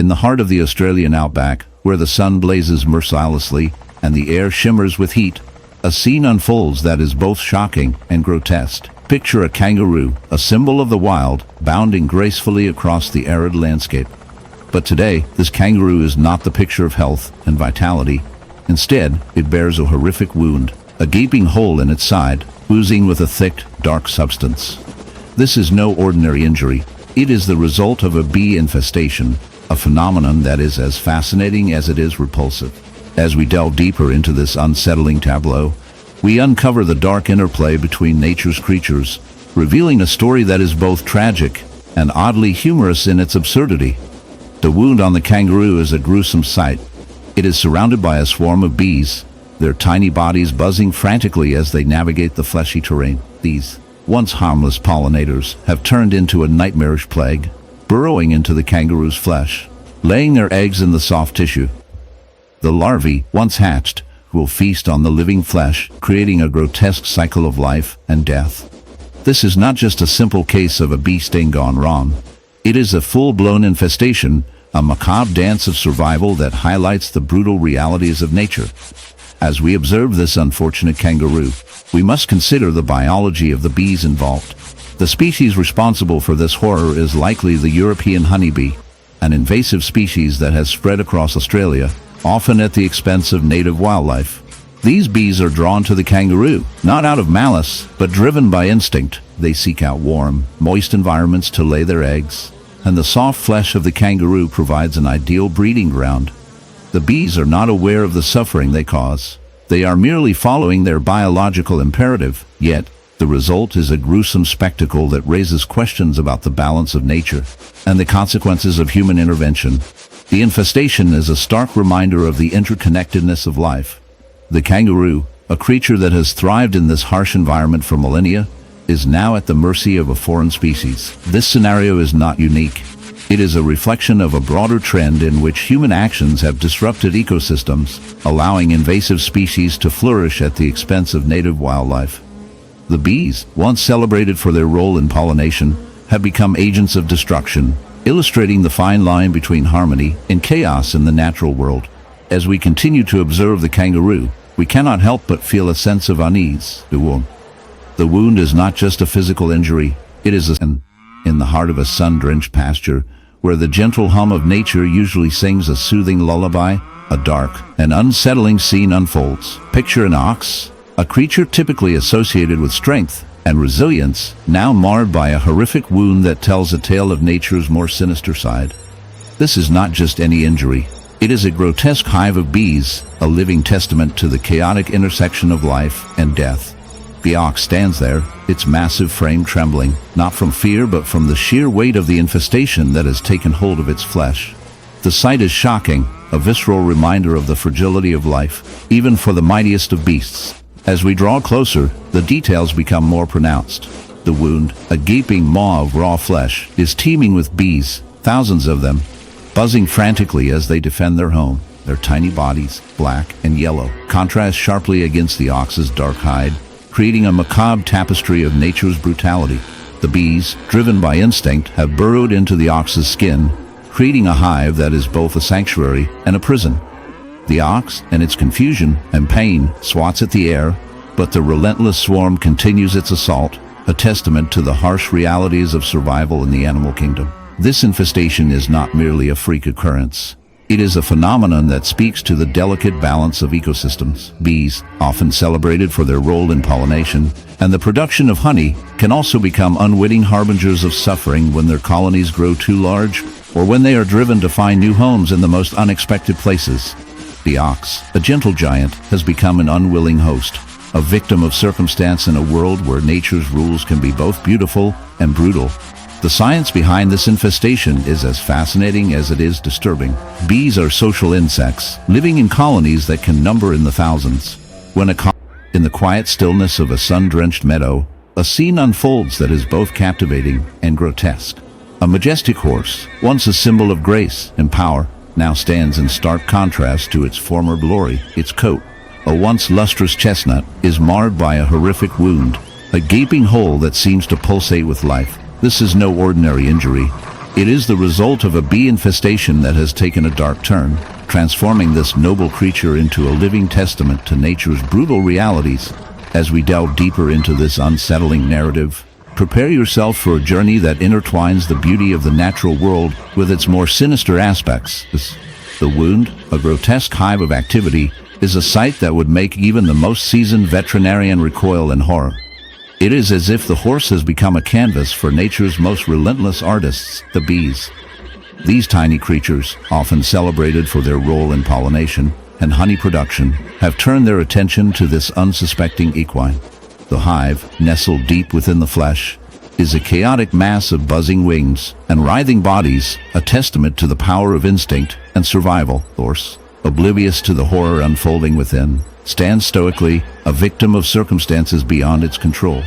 In the heart of the Australian outback, where the sun blazes mercilessly and the air shimmers with heat, a scene unfolds that is both shocking and grotesque. Picture a kangaroo, a symbol of the wild, bounding gracefully across the arid landscape. But today, this kangaroo is not the picture of health and vitality. Instead, it bears a horrific wound, a gaping hole in its side, oozing with a thick, dark substance. This is no ordinary injury. It is the result of a bee infestation, a phenomenon that is as fascinating as it is repulsive. As we delve deeper into this unsettling tableau, we uncover the dark interplay between nature's creatures, revealing a story that is both tragic and oddly humorous in its absurdity. The wound on the kangaroo is a gruesome sight. It is surrounded by a swarm of bees, their tiny bodies buzzing frantically as they navigate the fleshy terrain. These, once harmless pollinators, have turned into a nightmarish plague, burrowing into the kangaroo's flesh, laying their eggs in the soft tissue. The larvae, once hatched, will feast on the living flesh, creating a grotesque cycle of life and death. This is not just a simple case of a bee sting gone wrong. It is a full-blown infestation, a macabre dance of survival that highlights the brutal realities of nature. As we observe this unfortunate kangaroo, we must consider the biology of the bees involved. The species responsible for this horror is likely the European honeybee, an invasive species that has spread across Australia, often at the expense of native wildlife. These bees are drawn to the kangaroo, not out of malice, but driven by instinct. They seek out warm, moist environments to lay their eggs, and the soft flesh of the kangaroo provides an ideal breeding ground. The bees are not aware of the suffering they cause. They are merely following their biological imperative, yet the result is a gruesome spectacle that raises questions about the balance of nature and the consequences of human intervention. The infestation is a stark reminder of the interconnectedness of life. The kangaroo, a creature that has thrived in this harsh environment for millennia, is now at the mercy of a foreign species. This scenario is not unique. It is a reflection of a broader trend in which human actions have disrupted ecosystems, allowing invasive species to flourish at the expense of native wildlife. The bees, once celebrated for their role in pollination, have become agents of destruction, illustrating the fine line between harmony and chaos in the natural world. As we continue to observe the kangaroo, we cannot help but feel a sense of unease. The wound is not just a physical injury, it is in the heart of a sun-drenched pasture, where the gentle hum of nature usually sings a soothing lullaby, a dark and unsettling scene unfolds. Picture an ox, a creature typically associated with strength and resilience, now marred by a horrific wound that tells a tale of nature's more sinister side. This is not just any injury. It is a grotesque hive of bees, a living testament to the chaotic intersection of life and death. The ox stands there, its massive frame trembling, not from fear but from the sheer weight of the infestation that has taken hold of its flesh. The sight is shocking, a visceral reminder of the fragility of life, even for the mightiest of beasts. As we draw closer, the details become more pronounced. The wound, a gaping maw of raw flesh, is teeming with bees, thousands of them, buzzing frantically as they defend their home. Their tiny bodies, black and yellow, contrast sharply against the ox's dark hide, creating a macabre tapestry of nature's brutality. The bees, driven by instinct, have burrowed into the ox's skin, creating a hive that is both a sanctuary and a prison. The ox, in its confusion and pain, swats at the air, but the relentless swarm continues its assault, a testament to the harsh realities of survival in the animal kingdom. This infestation is not merely a freak occurrence. It is a phenomenon that speaks to the delicate balance of ecosystems. Bees, often celebrated for their role in pollination and the production of honey, can also become unwitting harbingers of suffering when their colonies grow too large or when they are driven to find new homes in the most unexpected places. The ox, a gentle giant, has become an unwilling host, a victim of circumstance in a world where nature's rules can be both beautiful and brutal. The science behind this infestation is as fascinating as it is disturbing. Bees are social insects, living in colonies that can number in the thousands. In the quiet stillness of a sun-drenched meadow, a scene unfolds that is both captivating and grotesque. A majestic horse, once a symbol of grace and power, now stands in stark contrast to its former glory. Its coat, a once lustrous chestnut, is marred by a horrific wound, a gaping hole that seems to pulsate with life. This is no ordinary injury. It is the result of a bee infestation that has taken a dark turn, transforming this noble creature into a living testament to nature's brutal realities. As we delve deeper into this unsettling narrative, prepare yourself for a journey that intertwines the beauty of the natural world with its more sinister aspects. The wound, a grotesque hive of activity, is a sight that would make even the most seasoned veterinarian recoil in horror. It is as if the horse has become a canvas for nature's most relentless artists, the bees. These tiny creatures, often celebrated for their role in pollination and honey production, have turned their attention to this unsuspecting equine. The hive, nestled deep within the flesh, is a chaotic mass of buzzing wings and writhing bodies, a testament to the power of instinct and survival. The horse, oblivious to the horror unfolding within, stands stoically, a victim of circumstances beyond its control.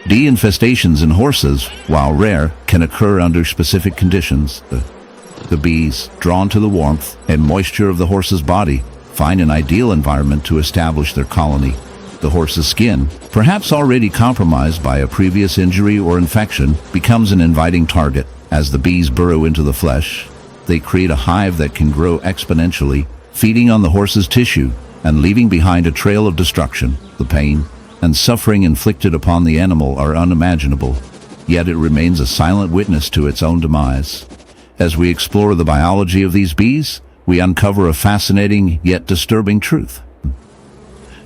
Bee infestations in horses, while rare, can occur under specific conditions. The bees, drawn to the warmth and moisture of the horse's body, find an ideal environment to establish their colony. The horse's skin, perhaps already compromised by a previous injury or infection, becomes an inviting target. As the bees burrow into the flesh, they create a hive that can grow exponentially, feeding on the horse's tissue and leaving behind a trail of destruction. The pain and suffering inflicted upon the animal are unimaginable, yet it remains a silent witness to its own demise. As we explore the biology of these bees, we uncover a fascinating yet disturbing truth.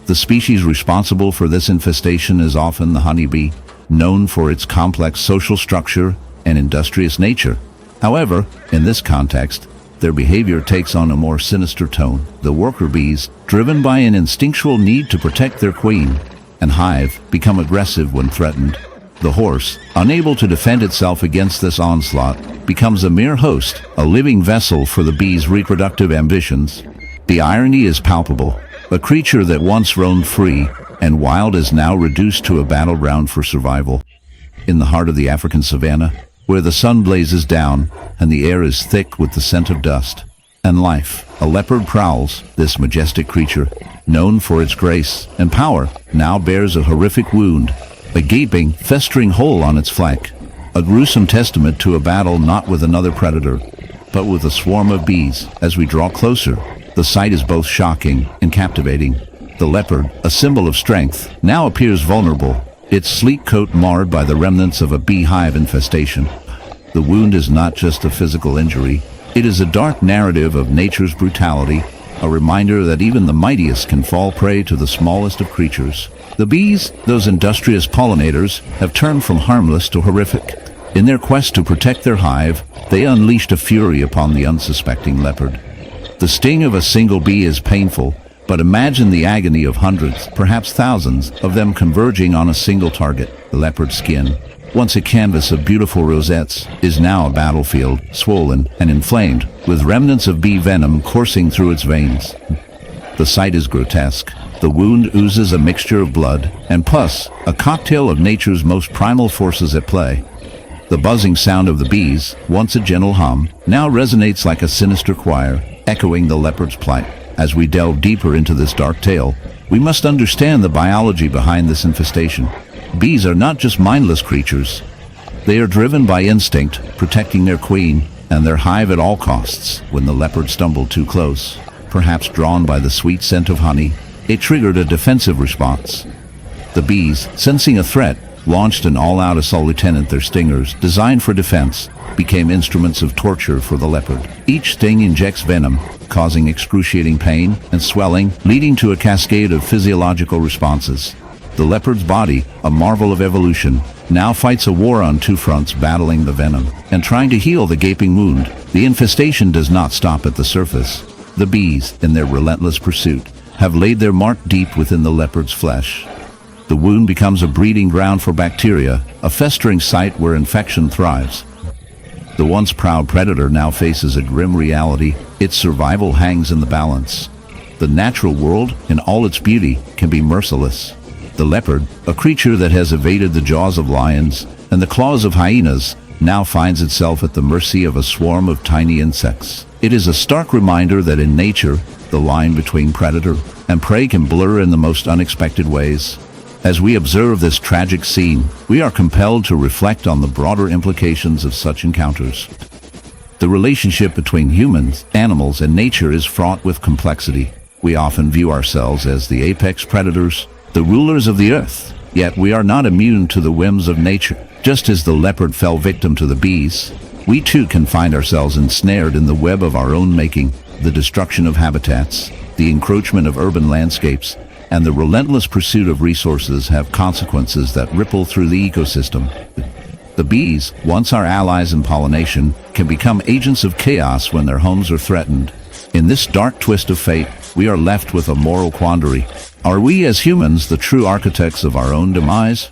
The species responsible for this infestation is often the honeybee, known for its complex social structure and industrious nature. However, in this context, their behavior takes on a more sinister tone. The worker bees, driven by an instinctual need to protect their queen and hive, become aggressive when threatened. The horse, unable to defend itself against this onslaught, becomes a mere host, a living vessel for the bee's reproductive ambitions. The irony is palpable. A creature that once roamed free and wild is now reduced to a battleground for survival. In the heart of the African savanna, where the sun blazes down and the air is thick with the scent of dust and life, a leopard prowls. This majestic creature, known for its grace and power, now bears a horrific wound, a gaping, festering hole on its flank, a gruesome testament to a battle not with another predator, but with a swarm of bees. As we draw closer, the sight is both shocking and captivating. The leopard, a symbol of strength, now appears vulnerable, its sleek coat marred by the remnants of a beehive infestation. The wound is not just a physical injury, it is a dark narrative of nature's brutality, a reminder that even the mightiest can fall prey to the smallest of creatures. The bees, those industrious pollinators, have turned from harmless to horrific. In their quest to protect their hive, they unleashed a fury upon the unsuspecting leopard. The sting of a single bee is painful, but imagine the agony of hundreds, perhaps thousands, of them converging on a single target. The leopard's skin, once a canvas of beautiful rosettes, is now a battlefield, swollen and inflamed, with remnants of bee venom coursing through its veins. The sight is grotesque. The wound oozes a mixture of blood and pus, a cocktail of nature's most primal forces at play. The buzzing sound of the bees, once a gentle hum, now resonates like a sinister choir, echoing the leopard's plight. As we delve deeper into this dark tale, we must understand the biology behind this infestation. Bees are not just mindless creatures. They are driven by instinct, protecting their queen and their hive at all costs. When the leopard stumbled too close, perhaps drawn by the sweet scent of honey, it triggered a defensive response. The bees, sensing a threat, launched an all-out assault. Their stingers, designed for defense, became instruments of torture for the leopard. Each sting injects venom, causing excruciating pain and swelling, leading to a cascade of physiological responses. The leopard's body, a marvel of evolution, now fights a war on two fronts, battling the venom and trying to heal the gaping wound. The infestation does not stop at the surface. The bees, in their relentless pursuit, have laid their mark deep within the leopard's flesh. The wound becomes a breeding ground for bacteria, a festering site where infection thrives. The once proud predator now faces a grim reality. Its survival hangs in the balance. The natural world, in all its beauty, can be merciless. The leopard, a creature that has evaded the jaws of lions and the claws of hyenas, now finds itself at the mercy of a swarm of tiny insects. It is a stark reminder that in nature, the line between predator and prey can blur in the most unexpected ways. As we observe this tragic scene, we are compelled to reflect on the broader implications of such encounters. The relationship between humans, animals, and nature is fraught with complexity. We often view ourselves as the apex predators, the rulers of the earth. Yet we are not immune to the whims of nature. Just as the leopard fell victim to the bees, we too can find ourselves ensnared in the web of our own making. The destruction of habitats, the encroachment of urban landscapes, and the relentless pursuit of resources have consequences that ripple through the ecosystem. The bees, once our allies in pollination, can become agents of chaos when their homes are threatened. In this dark twist of fate, we are left with a moral quandary. Are we as humans the true architects of our own demise?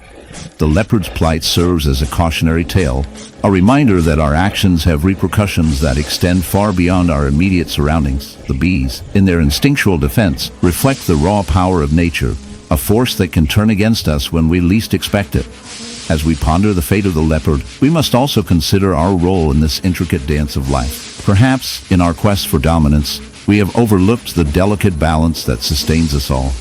The leopard's plight serves as a cautionary tale, a reminder that our actions have repercussions that extend far beyond our immediate surroundings. The bees, in their instinctual defense, reflect the raw power of nature, a force that can turn against us when we least expect it. As we ponder the fate of the leopard, we must also consider our role in this intricate dance of life. Perhaps, in our quest for dominance, we have overlooked the delicate balance that sustains us all.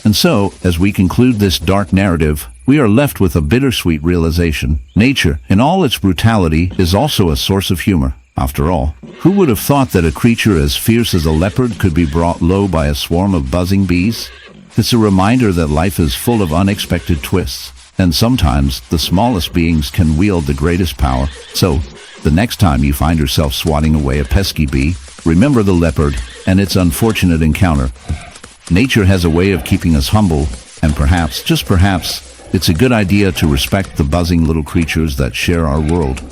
And so, as we conclude this dark narrative, we are left with a bittersweet realization. Nature, in all its brutality, is also a source of humor. After all, who would have thought that a creature as fierce as a leopard could be brought low by a swarm of buzzing bees? It's a reminder that life is full of unexpected twists, and sometimes the smallest beings can wield the greatest power. So, the next time you find yourself swatting away a pesky bee, remember the leopard and its unfortunate encounter. Nature has a way of keeping us humble, and perhaps, just perhaps, it's a good idea to respect the buzzing little creatures that share our world.